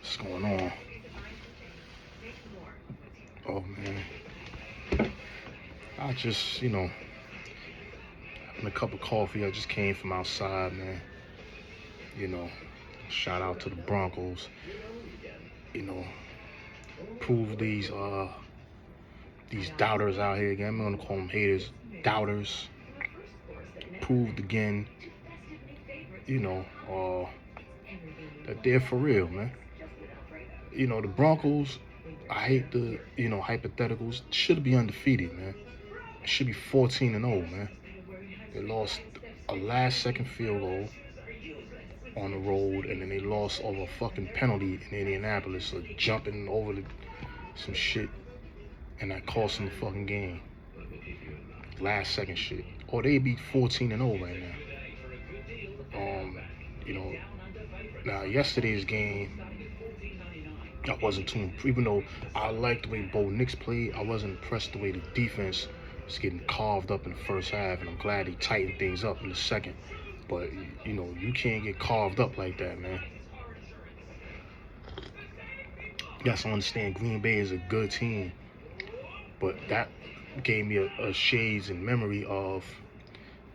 What's going on? Oh man, I just, having a cup of coffee. I just came from outside, man. You know, shout out to the Broncos. You know, prove these doubters out here again. I'm gonna call them haters, doubters. Proved again, you know, that they're for real, man. The Broncos. I hate the, hypotheticals. Should be undefeated, man. It should be 14-0, man. They lost a last-second field goal on the road, and then they lost over a fucking penalty in Indianapolis, so jumping over some shit, and that cost them the fucking game. Last second shit. Or they be 14-0 right now. You know, now yesterday's game, I wasn't too impressed. Even though I liked the way Bo Nix played, I wasn't impressed the way the defense was getting carved up in the first half, and I'm glad they tightened things up in the second. But, you can't get carved up like that, man. You got to understand Green Bay is a good team, but that gave me a shades in memory of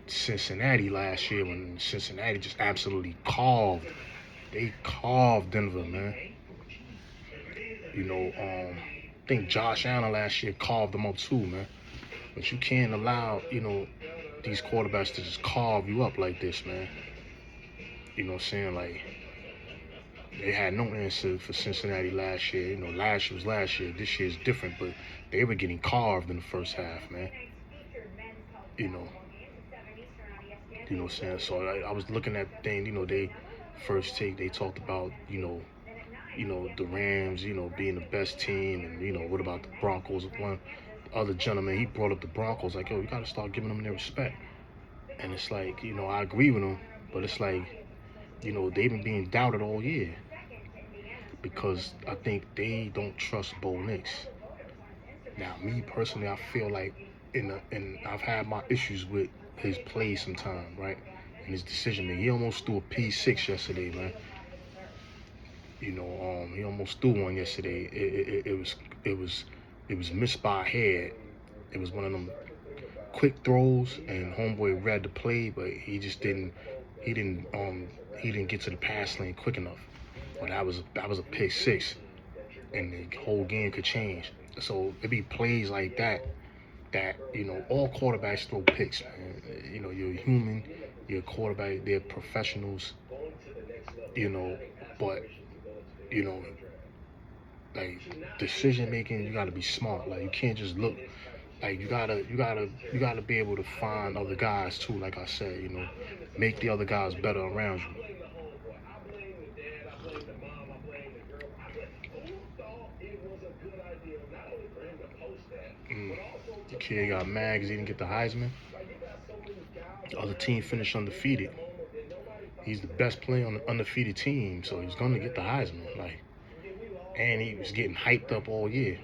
Cincinnati last year when Cincinnati just absolutely carved. They carved Denver, man. I think Josh Allen last year carved them up too, man. But you can't allow, these quarterbacks to just carve you up like this, man. You know what I'm saying? Like, they had no answer for Cincinnati last year. Last year was last year. This year's different, but they were getting carved in the first half, man. You know what I'm saying? So I was looking at the thing, they first take, they talked about, the Rams, being the best team, and, what about the Broncos? One other gentleman, he brought up the Broncos, like, yo, you got to start giving them their respect. And it's like, I agree with them, but it's like, they've been being doubted all year because I think they don't trust Bo Nix. Now, me personally, I feel like, and I've had my issues with his play sometime, right? And his decision making. He almost threw a P6 yesterday, man. He almost threw one yesterday. It was missed by a head. It was one of them quick throws, and homeboy read the play, but he just didn't. He didn't get to the pass lane quick enough. But that was a pick six, and the whole game could change. So it be plays like that. All quarterbacks throw picks, man. You're human. You're a quarterback. They're professionals. But like decision making, you gotta be smart. Like you can't just look. Like you gotta be able to find other guys too. Like I said, make the other guys better around you. The kid got mad because he didn't get the Heisman. The other team finished undefeated. He's the best player on the undefeated team, so he's gonna get the Heisman. And he was getting hyped up all year.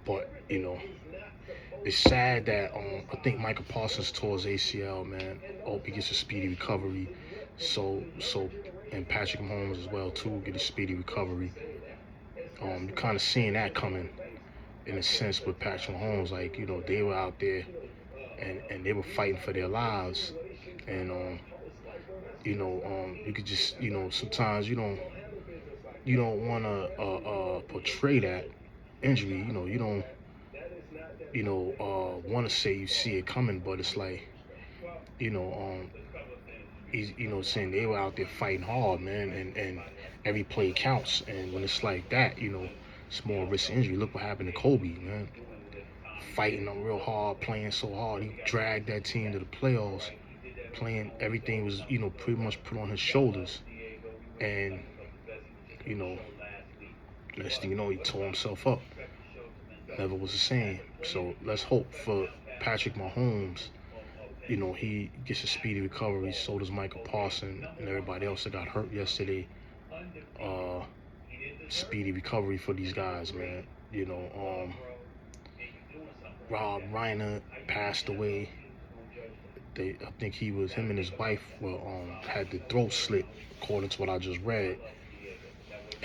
But it's sad that I think Michael Parsons tore his ACL, man. I hope he gets a speedy recovery. And Patrick Mahomes as well too, get a speedy recovery. You're kind of seeing that coming in a sense with Patrick Mahomes. Like they were out there and they were fighting for their lives, and you could just sometimes you don't want to portray that injury. You don't want to say you see it coming, but it's like he's saying they were out there fighting hard, man, and every play counts. And when it's like that, it's more risk injury. Look what happened to Kobe, man. Fighting them real hard, playing so hard, he dragged that team to the playoffs. Playing everything was pretty much put on his shoulders, and next thing you know, he tore himself up. Never was the same. So let's hope for Patrick Mahomes. He gets a speedy recovery. So does Michael Parsons and everybody else that got hurt yesterday. Speedy recovery for these guys, man. Rob Reiner passed away. I think him and his wife had the throat slit, according to what I just read.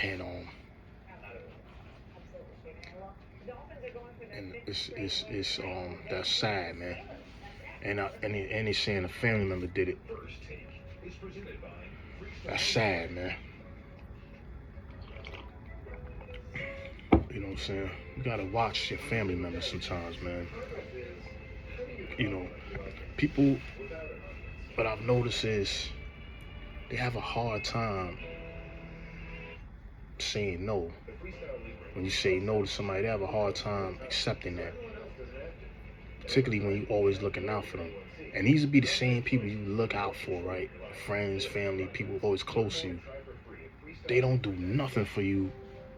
And it's that's sad, man. And he's saying a family member did it. That's sad, man. You know what I'm saying? You gotta watch your family members sometimes, man. You know, people, what I've noticed is they have a hard time saying no. When you say no to somebody, they have a hard time accepting that. Particularly when you always looking out for them. And these would be the same people you look out for, right? Friends, family, people always close to you. They don't do nothing for you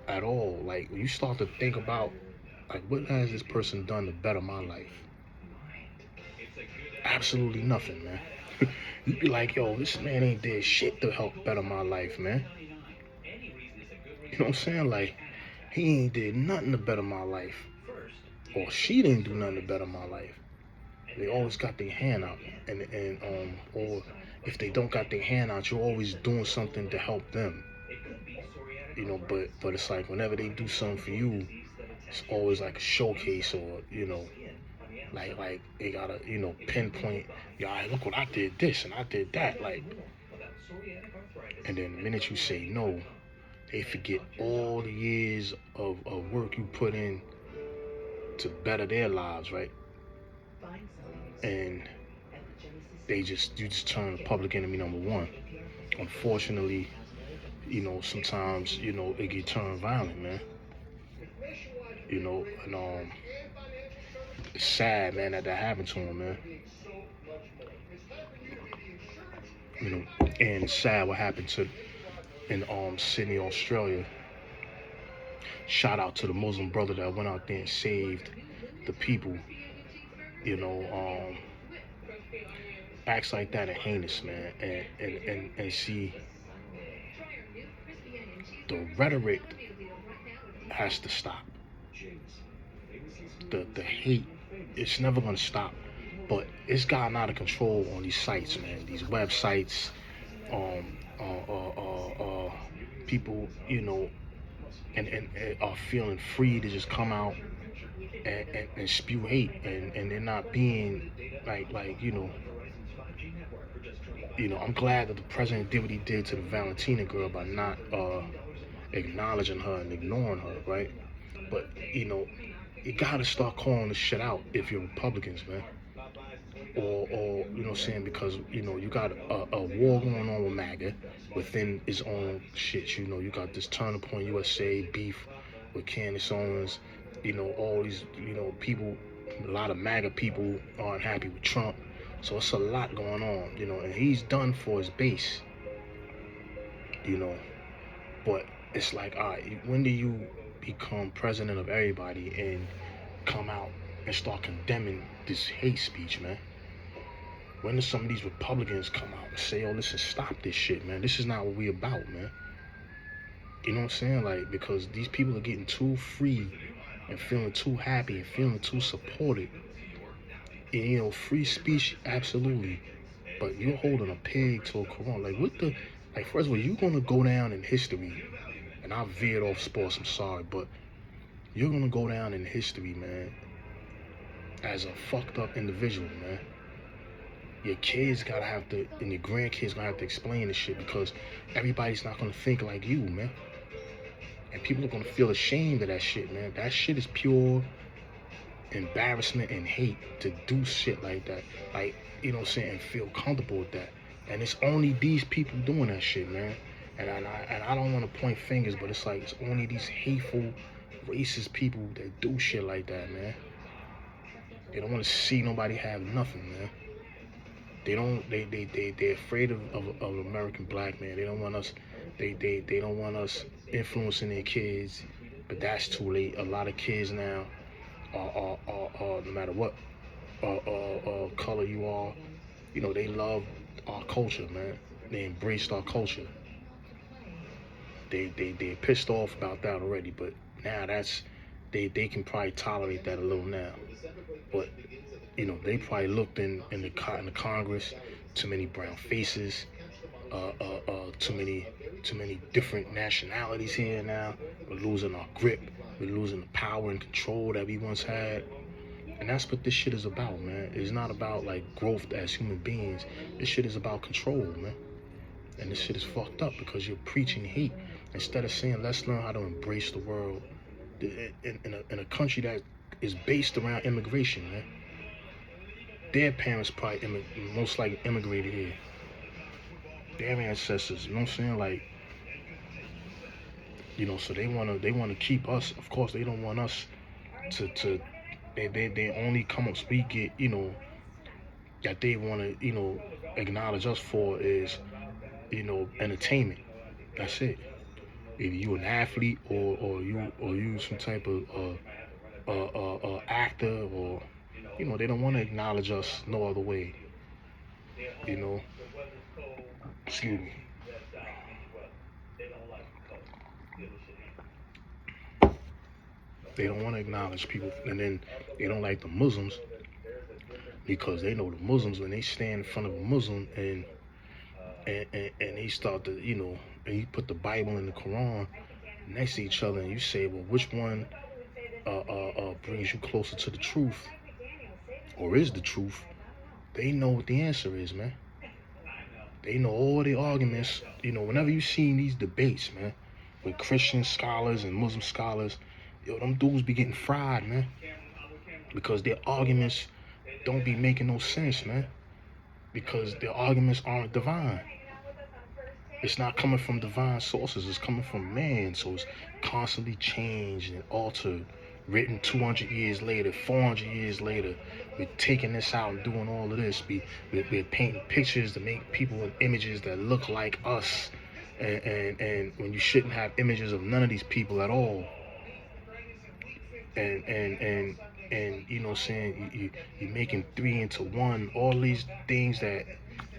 at all. Like, when you start to think about, like, what has this person done to better my life? Absolutely nothing, man. You'd be like, yo, this man ain't did shit to help better my life, man. You know what I'm saying? Like, he ain't did nothing to better my life. Or she didn't do nothing to better my life. They always got their hand out. Or if they don't got their hand out, you're always doing something to help them. You know, but it's like whenever they do something for you, it's always like a showcase, or, you know, like they gotta, you know, pinpoint, yeah, look what I did this and I did that, like. And then the minute you say no, they forget all the years of work you put in to better their lives, right? And you just turn public enemy number one. Unfortunately, you know, sometimes, you know, it get turned violent, man. You know, and it's sad, man, that happened to him, man. You know, and it's sad what happened in Sydney, Australia. Shout out to the Muslim brother that went out there and saved the people. You know, acts like that are heinous, man. And see, the rhetoric has to stop. The hate, it's never gonna stop. But it's gotten out of control on these sites, man. These websites, people, you know, and are feeling free to just come out and spew hate, and they're not being like you know, I'm glad that the president did what he did to the Valentina girl by not acknowledging her and ignoring her, right? But, you know, you gotta start calling this shit out if you're Republicans, man. Or you know what I'm saying, because, you know, you got a war going on with MAGA within its own shit. You know, you got this Turning Point USA beef with Candace Owens. You know, all these, you know, people, a lot of MAGA people aren't happy with Trump. So it's a lot going on, you know, and he's done for his base, you know. But it's like, all right, when do you become president of everybody and come out and start condemning this hate speech, man? When do some of these Republicans come out and say, oh, listen, stop this shit, man. This is not what we about, man. You know what I'm saying? Like, because these people are getting too free and feeling too happy and feeling too supported. And, you know, free speech, absolutely. But you're holding a peg to a corona. Like, what the... Like, first of all, you're going to go down in history. And I veered off sports, I'm sorry. But you're going to go down in history, man, as a fucked up individual, man. Your kids gotta have to, and your grandkids gonna have to explain this shit, because everybody's not gonna think like you, man. And people are gonna feel ashamed of that shit, man. That shit is pure embarrassment and hate to do shit like that. Like, you know what I'm saying, and feel comfortable with that. And it's only these people doing that shit, man. And I don't want to point fingers, but it's like, it's only these hateful, racist people that do shit like that, man. They don't want to see nobody have nothing, man. They're afraid of American black man. They don't want us, they don't want us influencing their kids, but that's too late. A lot of kids now are no matter what color you are, you know, they love our culture, man. They embraced our culture. They're pissed off about that already, but now they can probably tolerate that a little now. But, you know, they probably looked in the Congress, too many brown faces, too many too many different nationalities here now. We're losing our grip. We're losing the power and control that we once had. And that's what this shit is about, man. It's not about like growth as human beings. This shit is about control, man. And this shit is fucked up because you're preaching hate instead of saying let's learn how to embrace the world in a country that is based around immigration, man. Their parents probably most likely immigrated here. Their ancestors, you know what I'm saying? Like, so they wanna keep us. Of course, they don't want us to they only come up we get, that they wanna, acknowledge us for is, entertainment. That's it. Either you an athlete or you some type of actor, or they don't want to acknowledge us no other way. You know, excuse me. They don't want to acknowledge people, and then they don't like the Muslims because they know the Muslims when they stand in front of a Muslim and they start to and you put the Bible and the Quran next to each other and you say, well, which one brings you closer to the truth, or is the truth? They know what the answer is, man. They know all the arguments. Whenever you see these debates, man, with Christian scholars and Muslim scholars, them dudes be getting fried, man, because their arguments don't be making no sense, man, because their arguments aren't divine. It's not coming from divine sources. It's coming from man, so it's constantly changed and altered, written 200 years later, 400 years later. We're taking this out and doing all of this. We're painting pictures to make people in images that look like us, and when you shouldn't have images of none of these people at all. And you know what I'm saying, you're making three into one, all these things that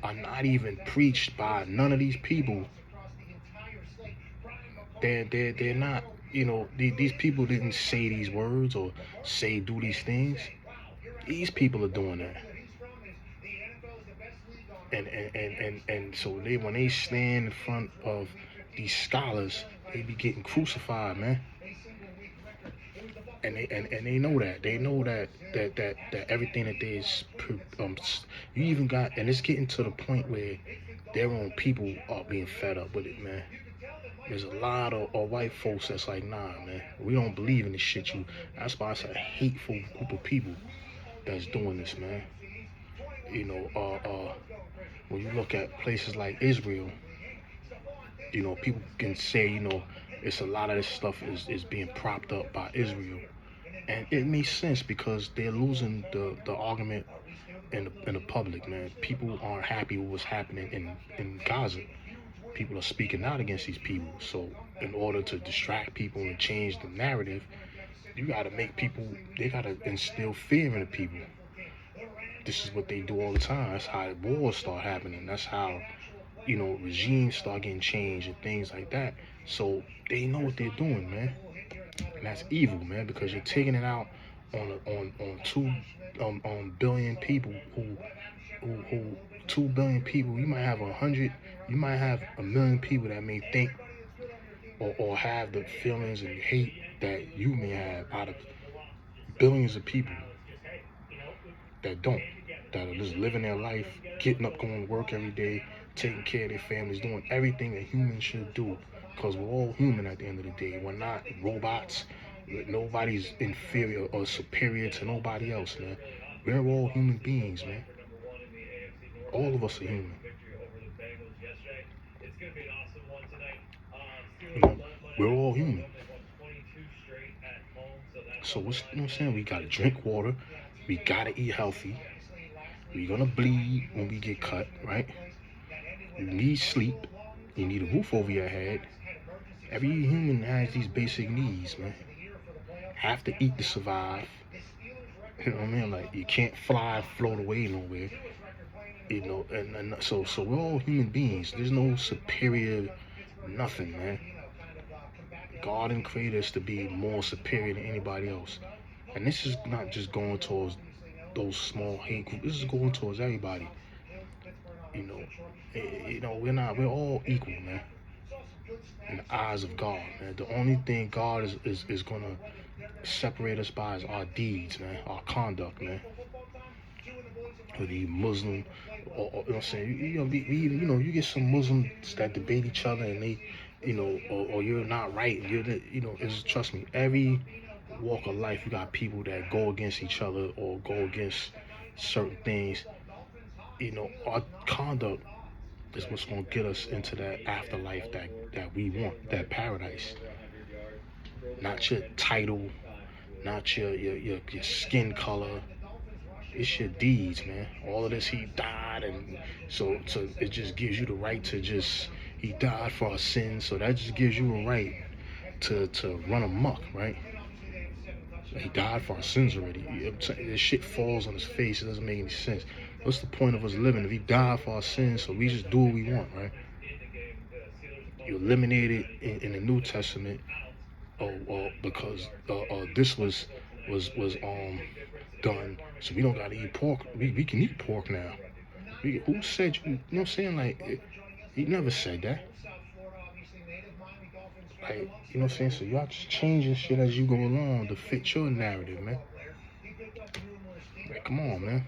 are not even preached by none of these people. They're not, these people didn't say these words or do these things. These people are doing that. And so when they stand in front of these scholars, they be getting crucified, man. And they know that. They know that everything that they you even got, and it's getting to the point where their own people are being fed up with it, man. There's a lot of white folks that's like, nah, man, we don't believe in this shit. That's why it's a hateful group of people that's doing this, man. When you look at places like Israel, people can say, it's a lot of this stuff is being propped up by Israel. And it makes sense because they're losing the argument in the public, man. People aren't happy with what's happening in Gaza. People are speaking out against these people. So in order to distract people and change the narrative, you gotta they gotta instill fear in the people. This is what they do all the time. That's how wars start happening. That's how, regimes start getting changed and things like that. So they know what they're doing, man. And that's evil, man, because you're taking it out on 2 billion people who 2 billion people. You might have 100, you might have 1 million people that may think or have the feelings and hate that you may have out of billions of people that don't, that are just living their life, getting up, going to work every day, taking care of their families, doing everything that humans should do, because we're all human at the end of the day. We're not robots. Nobody's inferior or superior to nobody else, man. We're all human beings, man. All of us are human. We're all human. So what's, what I'm saying? We gotta drink water. We gotta eat healthy. We're gonna bleed when we get cut, right? You need sleep. You need a roof over your head. Every human has these basic needs, man. Have to eat to survive. You know what I mean? Like, you can't fly, float away nowhere. And so we're all human beings. There's no superior nothing, man. God and created us to be more superior than anybody else. And this is not just going towards those small hate groups. This is going towards everybody. We're all equal, man. eyes of God, man. The only thing God is gonna separate us by is our deeds, man, our conduct, man. Whether you Muslim or you know what I'm saying, you get some Muslims that debate each other and they, or you're not right, it's, trust me, every walk of life you got people that go against each other or go against certain things. Our conduct is what's gonna get us into that afterlife that we want, that paradise. Not your title, not your skin color. It's your deeds, man. All of this, he died, and so it just gives you the right to just, he died for our sins, so that just gives you a right to run amok, right? He died for our sins already. This shit falls on his face. It doesn't make any sense. What's the point of us living if he died for our sins? So we just do what we want, right? You eliminated in the New Testament, because this was done, so we don't gotta eat pork. We can eat pork now. Who said you? You know what I'm saying? Like, he never said that. Like, you know what I'm saying? So y'all just changing shit as you go along to fit your narrative, man. Like, come on, man.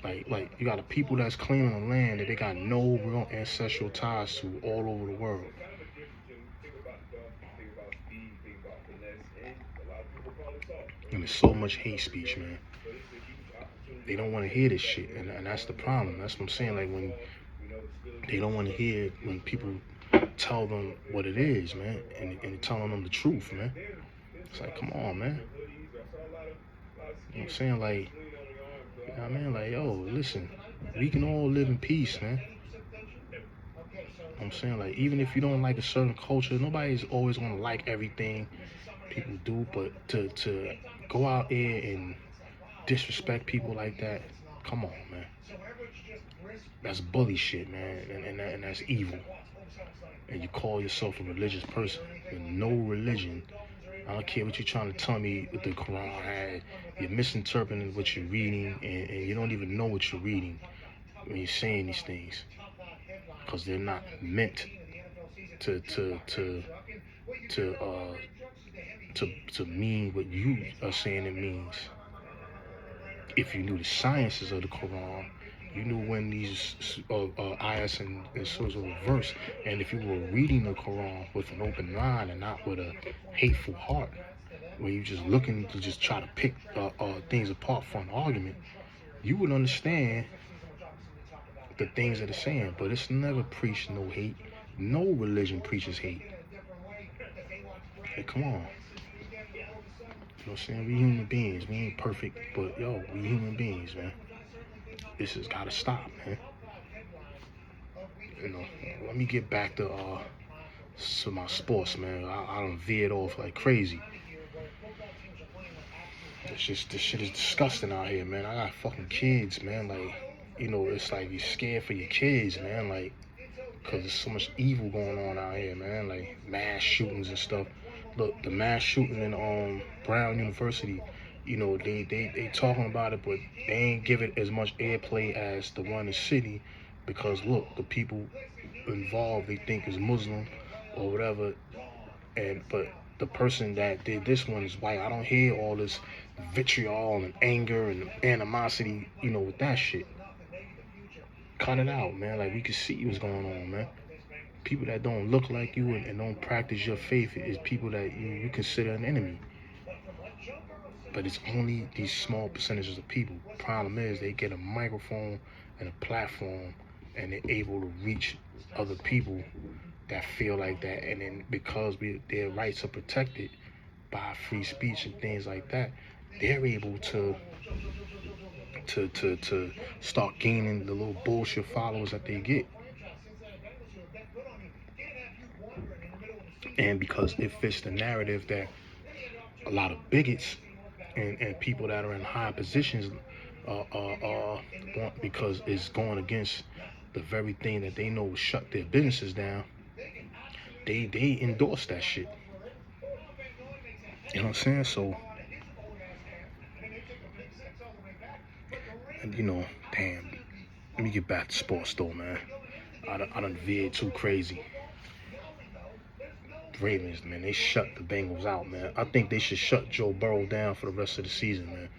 Like you got the people that's claiming the land that they got no real ancestral ties to all over the world. And there's so much hate speech, man. They don't want to hear this shit, and that's the problem. That's what I'm saying. Like, when they don't want to hear when people tell them what it is, man, and telling them the truth, man. It's like, come on, man. You know what I'm saying? Like, you know what I mean? Like, yo, listen, we can all live in peace, man. You know what I'm saying? Like, even if you don't like a certain culture, nobody's always gonna like everything people do, but to go out there and disrespect people like that, come on, man. That's bully shit, man, and that's evil. And you call yourself a religious person with no religion. I don't care what you're trying to tell me with the Quran had. You're misinterpreting what you're reading, and you don't even know what you're reading when you're saying these things, because they're not meant to mean what you are saying it means. If you knew the sciences of the Quran, you knew when these ayahs and surahs were reversed, and if you were reading the Quran with an open mind and not with a hateful heart, when you're just looking to just try to pick things apart for an argument, you would understand the things that it's saying. But it's never preached no hate. No religion preaches hate. Hey, come on. You know what I'm saying? We human beings. We ain't perfect, but yo, we human beings, man. This has got to stop, man. Let me get back to my sports, man. I done veered off like crazy. This shit is disgusting out here, man. I got fucking kids, man. Like, it's like you're scared for your kids, man. Like, because there's so much evil going on out here, man. Like, mass shootings and stuff. Look, the mass shooting in Brown University, they talking about it, but they ain't give it as much airplay as the one in the city, because look, the people involved, they think is Muslim or whatever, but the person that did this one is white. I don't hear all this vitriol and anger and animosity, with that shit. Cut it out, man. Like, we can see what's going on, man. People that don't look like you and don't practice your faith is people that you consider an enemy. But it's only these small percentages of people. Problem is, they get a microphone and a platform, and they're able to reach other people that feel like that. And then because their rights are protected by free speech and things like that, they're able to start gaining the little bullshit followers that they get. And because it fits the narrative that a lot of bigots and people that are in high positions want, because it's going against the very thing that they know will shut their businesses down, they endorse that shit. You know what I'm saying? So, and damn, let me get back to sports though, man. I done veered too crazy. Ravens, man, they shut the Bengals out, man. I think they should shut Joe Burrow down for the rest of the season, man.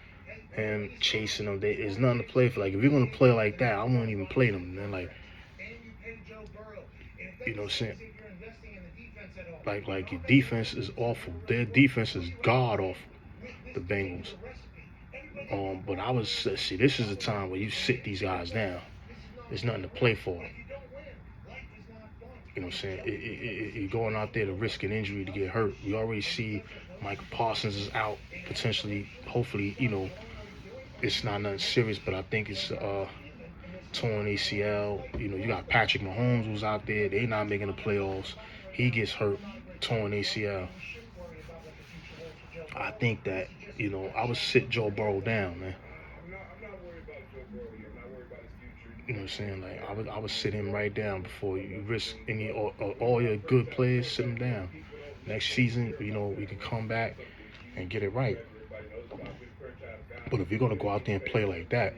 And chasing them, there's nothing to play for. Like, if you're gonna play like that, I won't even play them, man. Like, you know what I'm saying? Like your defense is awful. Their defense is god awful. The Bengals. But I was see. This is a time where you sit these guys down. There's nothing to play for. You know what I'm saying? You're going out there to risk an injury to get hurt. We already see Michael Parsons is out potentially. Hopefully, it's not nothing serious, but I think it's torn ACL. You got Patrick Mahomes who's out there. They not making the playoffs. He gets hurt, torn ACL. I think that, I would sit Joe Burrow down, man. You know what I'm saying? Like, I would sit him right down before you risk all your good players. Sit him down. Next season, we can come back and get it right. But if you're gonna go out there and play like that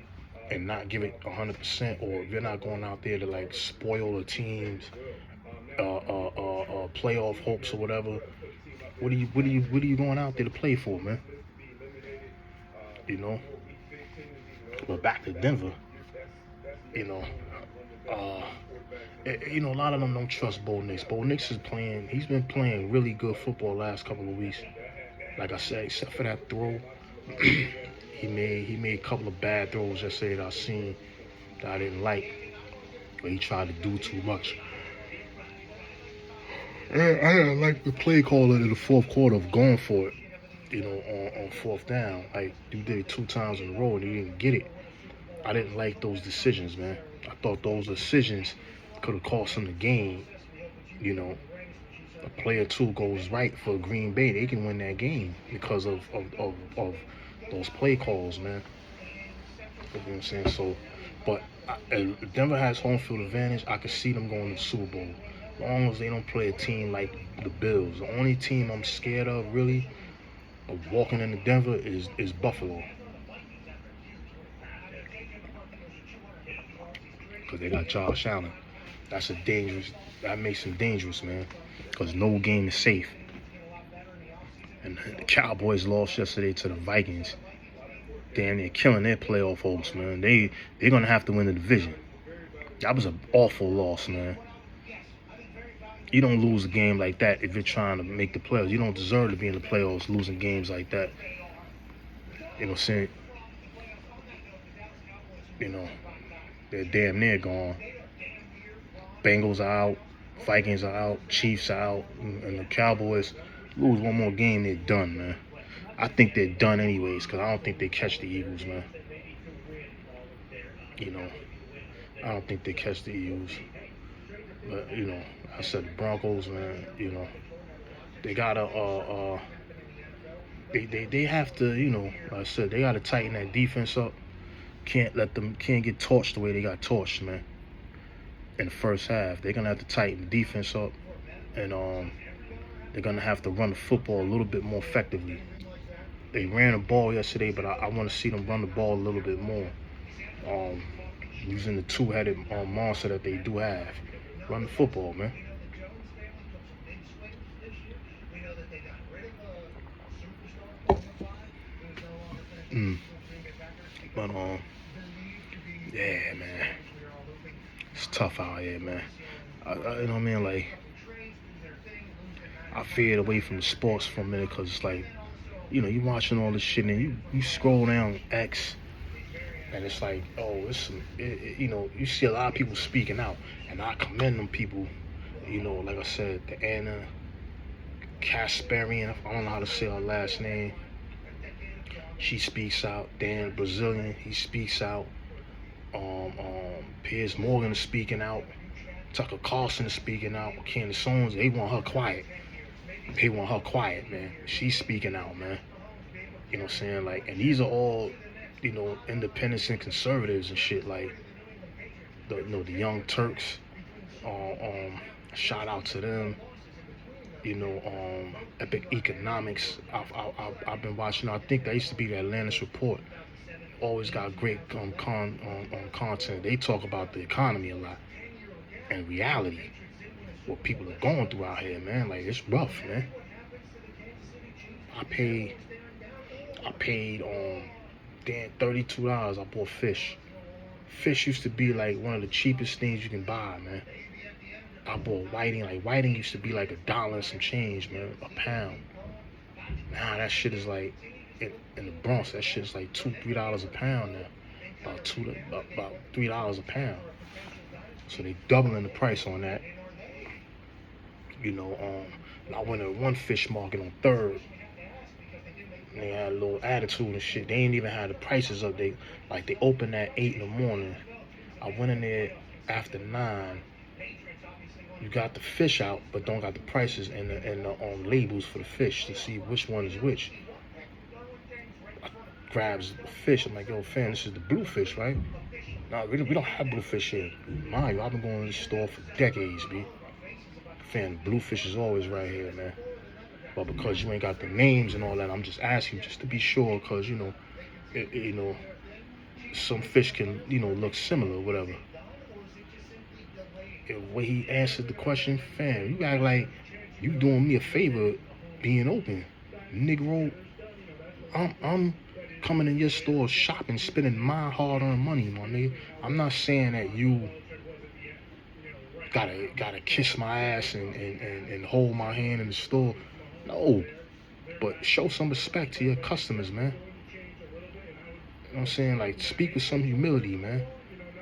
and not give it 100%, or if you're not going out there to like spoil the team's playoff hopes or whatever, what are you going out there to play for, man? But back to Denver. A lot of them don't trust Bo Nix. Bo Nix he's been playing really good football the last couple of weeks. Like I said, except for that throw, he made a couple of bad throws yesterday that I seen that I didn't like. But he tried to do too much. I didn't like the play caller in the fourth quarter of going for it, on fourth down. Like, you did it 2 times in a row and he didn't get it. I didn't like those decisions, man. I thought those decisions could have cost him the game. A player 2 goes right for Green Bay, they can win that game because of those play calls, man. You know what I'm saying? So, but Denver has home field advantage. I can see them going to the Super Bowl. As long as they don't play a team like the Bills. The only team I'm scared of, really, of walking into Denver is Buffalo. Because they got Josh Allen. That makes them dangerous, man. Because no game is safe. And the Cowboys lost yesterday to the Vikings. Damn, they're killing their playoff hopes, man. They're going to have to win the division. That was an awful loss, man. You don't lose a game like that if you're trying to make the playoffs. You don't deserve to be in the playoffs losing games like that. You know what I'm saying? They're damn near gone. Bengals are out. Vikings are out. Chiefs are out. And the Cowboys lose one more game, they're done, man. I think they're done anyways because I don't think they catch the Eagles, man. I don't think they catch the Eagles. But, I said the Broncos, man, they gotta, they have to, like I said, they gotta tighten that defense up. Can't get torched the way they got torched, man. In the first half, they're gonna have to tighten the defense up, and they're gonna have to run the football a little bit more effectively. They ran the ball yesterday, but I want to see them run the ball a little bit more, using the 2-headed monster that they do have. Run the football, man. But yeah, man, it's tough out here, man. You know what I mean? Like, I fade away from the sports for a minute because it's like, you watching all this shit and you scroll down X and it's like, oh, you see a lot of people speaking out, and I commend them people. Like I said, the Anna Kasparian, I don't know how to say her last name. She speaks out. Dan Brazilian, he speaks out. Piers Morgan is speaking out. Tucker Carlson is speaking out. Candace Owens, they want her quiet. Man. She's speaking out, man. You know what I'm saying? Like, and these are all, independents and conservatives and shit. Like, the Young Turks. Shout out to them. Epic Economics. I've been watching. I think that used to be the Atlantis Report. Always got great content. They talk about the economy a lot and reality. what people are going through out here, man. Like, it's rough, man. I paid damn $32. I bought fish. Fish used to be like one of the cheapest things you can buy, man. I bought whiting. Like, whiting used to be like $1 and some change, man, a pound. Nah, that shit is like in the Bronx. That shit is like $2-3 a pound now. About $3 a pound. So they doubling the price on that. You know, I went to one fish market on 3rd. And they had a little attitude and shit. They ain't even had the prices up. They opened at 8 in the morning. I went in there after 9. You got the fish out, but don't got the prices and the labels for the fish to see which one is which. I grabs the fish. I'm like, yo, fam, this is the bluefish, right? Nah, we don't have bluefish here. Mind you, I've been going to this store for decades, B. Fam, bluefish is always right here, man. But because you ain't got the names and all that, I'm just asking just to be sure, because, you know, some fish can, look similar or whatever. The way he answered the question, fam, you act like you doing me a favor being open. Negro, I'm coming in your store shopping, spending my hard-earned money, my nigga. I'm not saying that you gotta kiss my ass and hold my hand in the store. No. But show some respect to your customers, man. You know what I'm saying? Like, speak with some humility, man.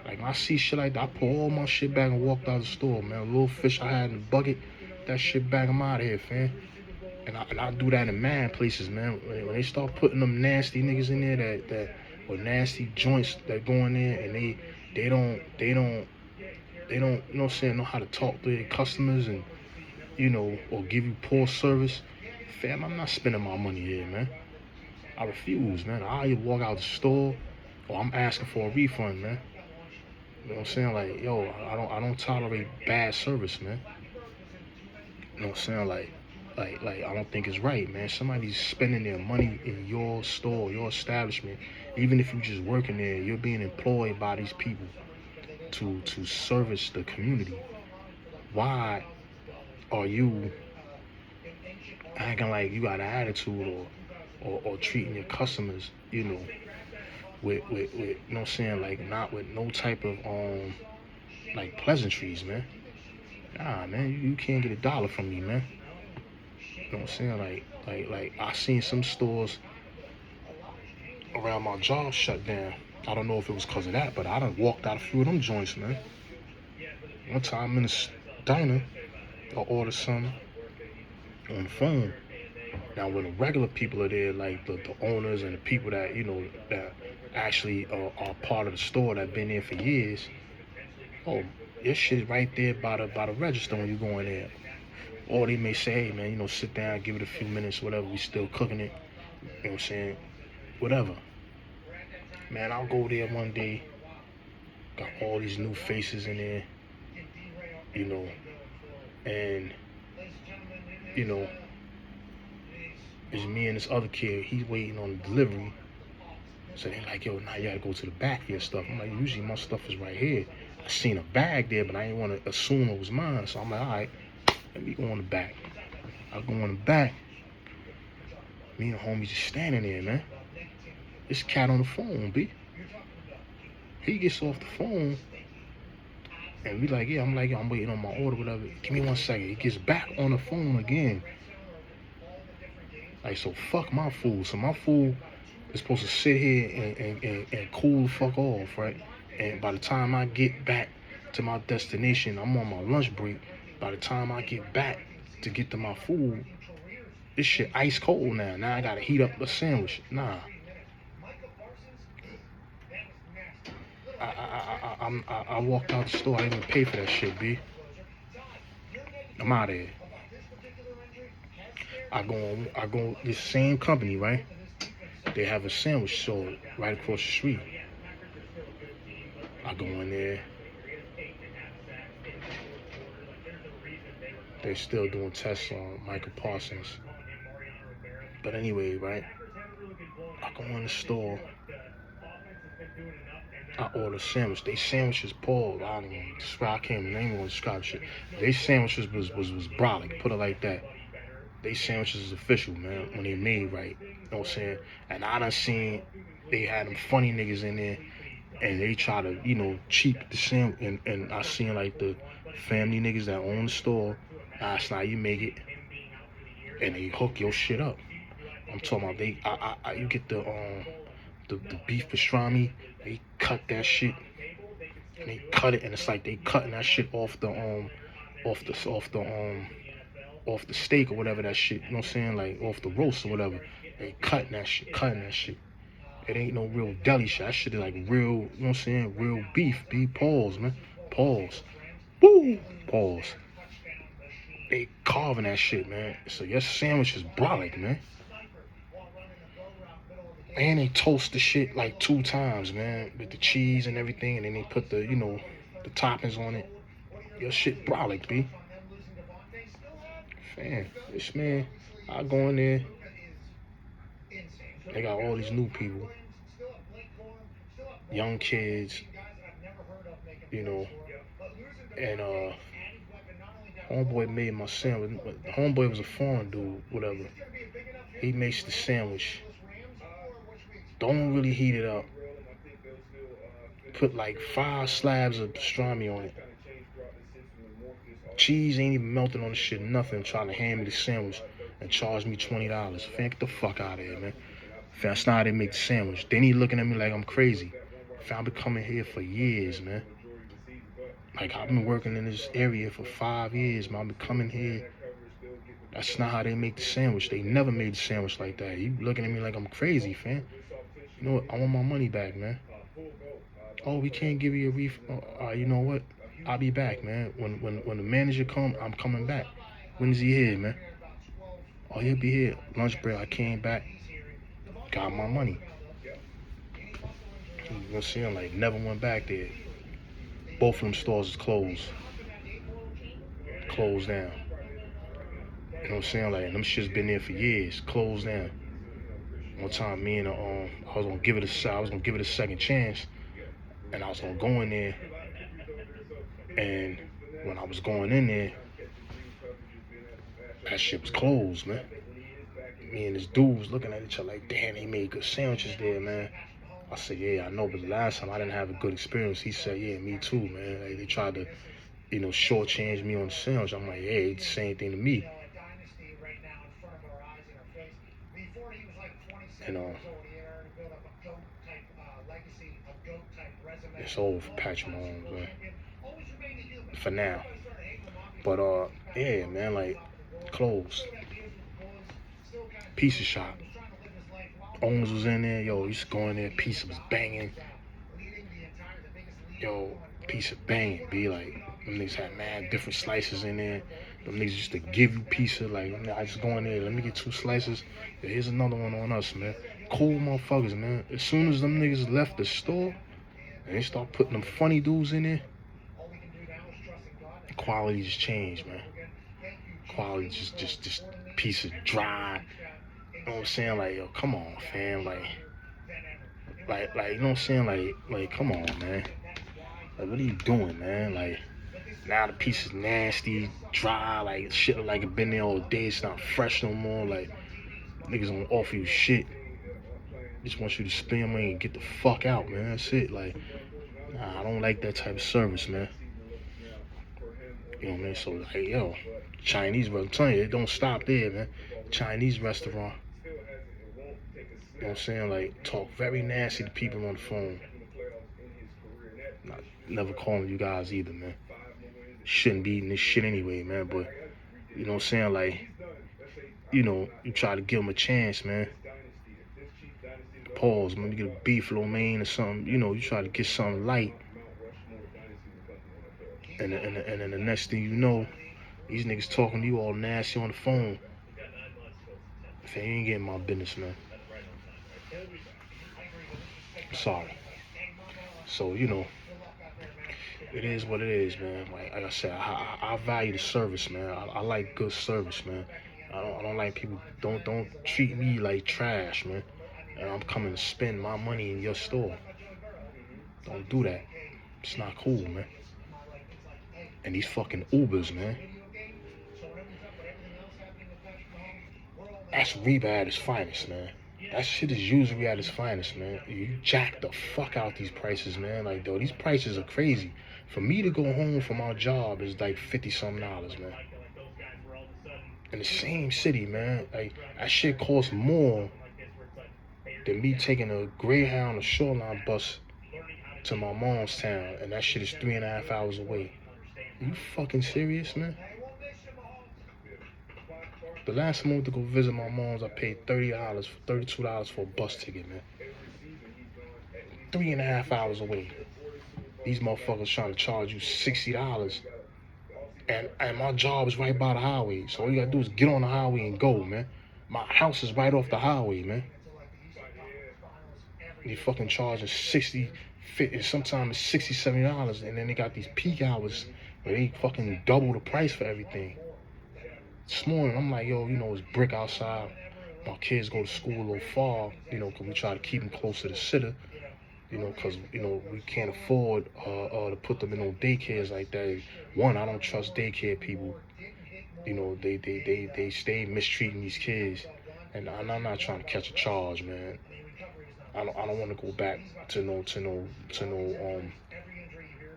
Like, when I see shit like that, I pull all my shit back and walked out the store, man. A little fish I had in the bucket, that shit back, I'm out of here, fam. And I do that in mad places, man. When they start putting them nasty niggas in there or nasty joints that go in there, and they don't, you know what I'm saying, know how to talk to their customers and, or give you poor service, fam, I'm not spending my money here, man. I refuse, man. I either walk out the store or I'm asking for a refund, man. You know what I'm saying? Like, yo, I don't tolerate bad service, man. You know what I'm saying? Like I don't think it's right, man. Somebody's spending their money in your store, your establishment. Even if you're just working there, you're being employed by these people to service the community. Why are you acting like you got an attitude or treating your customers, with you know what I'm saying, like, not with no type of like pleasantries, man. Nah, man, you can't get $1 from me, man. You know what I'm saying? Like I seen some stores around my job shut down. I don't know if it was because of that, but I done walked out a few of them joints, man. One time I'm in a diner, I ordered something on the phone. Now, when the regular people are there, like the owners and the people that, that actually are part of the store that been there for years, oh, your shit right there by the register when you go in there. Or they may say, hey, man, sit down, give it a few minutes, whatever, we still cooking it. You know what I'm saying? Whatever. Man, I'll go there one day, got all these new faces in there, and, it's me and this other kid, he's waiting on the delivery. So they're like, yo, now you gotta go to the back for your stuff. I'm like, usually my stuff is right here. I seen a bag there, but I didn't want to assume it was mine. So I'm like, all right, let me go on the back. I go on the back. Me and the homie just standing there, man. This cat on the phone, B. He gets off the phone, and we like, yeah, I'm like, yo, I'm waiting on my order, whatever. Give me 1 second. He gets back on the phone again. Like, so fuck my food. So my food is supposed to sit here and cool the fuck off, right? And by the time I get back to my destination, I'm on my lunch break. By the time I get back to get to my food, this shit ice cold now. Now I gotta heat up a sandwich. Nah. I walked out the store. I didn't even pay for that shit, B. I'm out of here. I go this same company, right? They have a sandwich sold right across the street. I go in there. They're still doing tests on Michael Parsons. But anyway, right? I go in the store. I ordered a sandwich. They sandwiches, Paul. I don't even describe. I can't even describe shit. They sandwiches was brolic. Put it like that. They sandwiches is official, man. When they made right, you know what I'm saying. And I done seen they had them funny niggas in there, and they try to cheap the sandwich. And I seen like the family niggas that own the store. Last night you make it, and they hook your shit up. I'm talking about you get the beef pastrami. They cut that shit, and they cut it, and it's like they cutting that shit off the steak or whatever that shit. You know what I'm saying? Like off the roast or whatever. They cutting that shit. It ain't no real deli shit. That shit is like real. You know what I'm saying? Real beef. Pause, man. Pause. Woo. Pause. They carving that shit, man. So your sandwich is brolic, man. And they toast the shit like 2 times, man, with the cheese and everything, and then they put the toppings on it. Your shit brolic, B. Fam, this man, I go in there, they got all these new people, young kids, and homeboy made my sandwich. Homeboy was a foreign dude, whatever. He makes the sandwich. Don't really heat it up. Put like 5 slabs of pastrami on it. Cheese ain't even melted on the shit, nothing. Trying to hand me the sandwich and charge me $20. Fam, get the fuck out of here, man. Fam, that's not how they make the sandwich. Then he looking at me like I'm crazy. Fam, I've been coming here for years, man. Like, I've been working in this area for 5 years, man. I've been coming here. That's not how they make the sandwich. They never made the sandwich like that. You looking at me like I'm crazy, fam. You know what? I want my money back, man. Oh, we can't give you a refund. You know what? I'll be back, man. When the manager come, I'm coming back. When is he here, man? Oh, he'll be here. Lunch break. I came back. Got my money. You know what I'm saying? Like, never went back there. Both of them stores is closed. Closed down. You know what I'm saying? Like, them shit's been there for years. Closed down. One time, me and I was gonna give it a second chance, and I was gonna go in there. And when I was going in there, that shit was closed, man. Me and this dude was looking at each other like, damn, they made good sandwiches there, man. I said, yeah, I know, but the last time I didn't have a good experience. He said, yeah, me too, man. Like, they tried to, shortchange me on the sandwich. I'm like, yeah, it's the same thing to me. And it's over for Patrick Mahomes, man. For now. But yeah, man, like, closed. Pizza shop. Owens was in there, yo, used to go in there, pizza was banging. Yo, pizza banging, be like, them niggas had mad different slices in there. Them niggas used to give you pizza, like, I just go in there, let me get 2 slices. Yeah, here's another one on us, man. Cool motherfuckers, man. As soon as them niggas left the store, and they start putting them funny dudes in there, the quality just changed, man. Quality just piece of dry. You know what I'm saying? Like, yo, come on, fam. Like, you know what I'm saying? Like, come on, man. Like, what are you doing, man? Like, now the piece is nasty, dry, like, shit like it been there all day. It's not fresh no more. Like, niggas don't offer you shit. Just want you to spend money and get the fuck out, man. That's it. Like, nah, I don't like that type of service, man. You know what I mean? So, like, yo, Chinese, but I'm telling you, it don't stop there, man. Chinese restaurant. You know what I'm saying? Like, talk very nasty to people on the phone. Not, never calling you guys either, man. Shouldn't be eating this shit anyway, man. But, you know what I'm saying? Like, you try to give them a chance, man. Pause, man. You get a beef lo mein or something. You try to get something light. And then the next thing you know, these niggas talking to you all nasty on the phone. If they ain't getting my business, man. Sorry. So, it is what it is, man. Like I said, I value the service, man. I like good service, man. I don't like people don't treat me like trash, man. And I'm coming to spend my money in your store. Don't do that. It's not cool, man. And these fucking Ubers, man. That's Reba at its finest, man. That shit is usually at its finest, man. You jack the fuck out these prices, man. Like, though, these prices are crazy. For me to go home from our job is like $50-something, man. In the same city, man. Like, that shit costs more than me taking a Greyhound or Shoreline bus to my mom's town, and that shit is 3.5 hours away. Are you fucking serious, man? The last time I went to go visit my mom's, I paid $30, $32 for a bus ticket, man. 3.5 hours away. These motherfuckers trying to charge you $60. And my job is right by the highway. So all you gotta do is get on the highway and go, man. My house is right off the highway, man. They fucking charging 60, 50, sometimes it's $60, $70, and then they got these peak hours where they fucking double the price for everything. This morning, I'm like, yo, it's brick outside. My kids go to school a little far, because we try to keep them close to the city, because, we can't afford to put them in no daycares like that. One, I don't trust daycare people. They stay mistreating these kids, and I'm not trying to catch a charge, man. I don't want to go back to no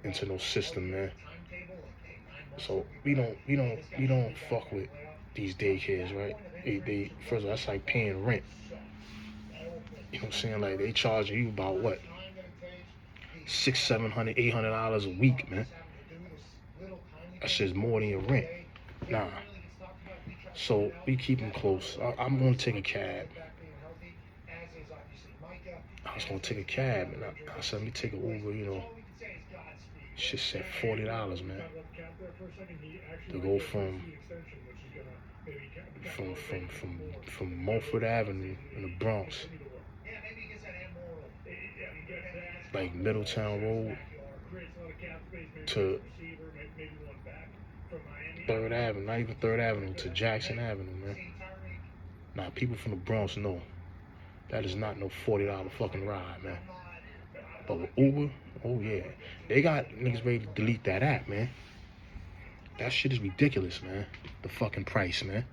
into no system, man. So we don't fuck with these daycares, right? They first of all, that's like paying rent. You know what I'm saying? Like, they charging you about what, $600, $700, $800 a week, man. That shit's more than your rent. Nah. So we keep them close. I'm gonna take a cab. I was gonna take a cab, and I said, let me take an Uber. Shit said $40, man. To go from Mulford Avenue in the Bronx, like Middletown Road, to 3rd Avenue, not even 3rd Avenue, to Jackson Avenue, man. Now, people from the Bronx know that is not no $40 fucking ride, man. But with Uber, oh yeah, they got niggas ready to delete that app, man. That shit is ridiculous, man. The fucking price, man.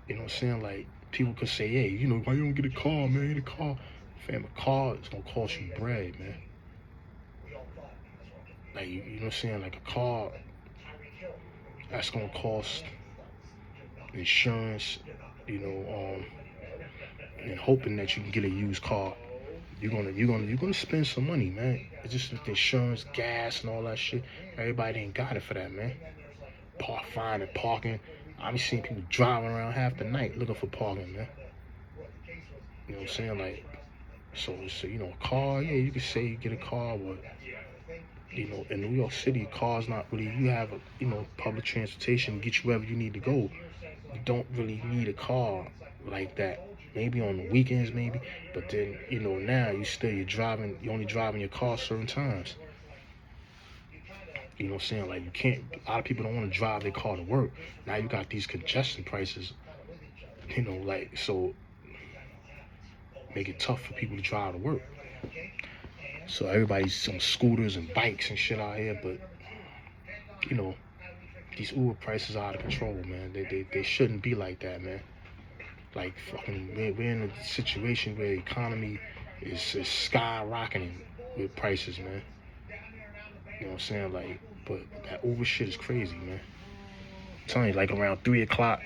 You know what I'm saying? Like, people could say, hey, why you don't get a car, man? Get a car. Fam, a car is gonna cost you bread, man. Like, you know what I'm saying? Like, a car, that's gonna cost insurance, and hoping that you can get a used car. You're gonna spend some money, man. It's just with insurance, gas, and all that shit. Everybody ain't got it for that, man. Finding parking. I be seeing people driving around half the night looking for parking, man. You know what I'm saying? Like, so a car, yeah, you could say you get a car, but in New York City, cars not really. You have public transportation to get you wherever you need to go. You don't really need a car like that. Maybe on the weekends, maybe, but then now you're only driving your car certain times. You know what I'm saying? Like, you can't. A lot of people don't want to drive their car to work. Now you got these congestion prices. Like, so make it tough for people to drive to work. So everybody's on scooters and bikes and shit out here, but these Uber prices are out of control, man. They shouldn't be like that, man. Like, fucking, we're in a situation where the economy is skyrocketing with prices, man. You know what I'm saying? Like, but that Uber shit is crazy, man. I'm telling you, like, around 3 o'clock,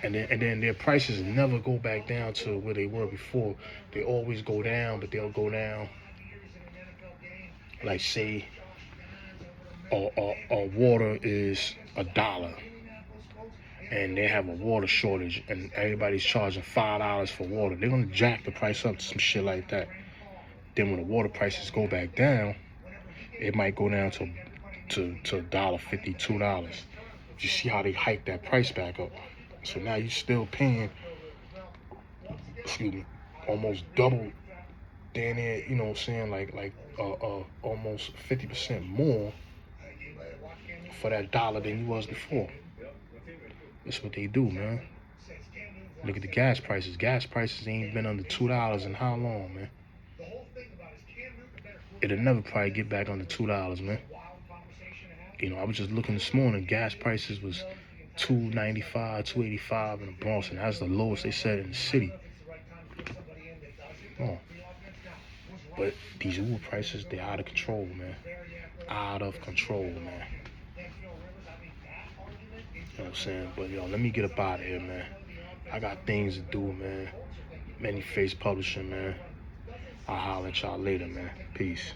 and then their prices never go back down to where they were before. They always go down, but they'll go down, like, say, water is $1. And they have a water shortage, and everybody's charging $5 for water. They're gonna jack the price up to some shit like that. Then when the water prices go back down, it might go down to $1.50, $2. You see how they hike that price back up. So now you're still paying, almost double, damn near, you know what I'm saying, like almost 50% more for that dollar than you was before. That's what they do, man. Look at the gas prices. Gas prices ain't been under $2 in how long, man? it'll never probably get back under $2, man. I was just looking this morning. Gas prices was $2.95, $2.85 in the Bronx, and that's the lowest they said in the city. Oh. But these Uber prices, they're out of control, man. Out of control, man. You know what I'm saying? But let me get up out of here, man. I got things to do, man. Many Face Publishing, man. I'll holler at y'all later, man. Peace.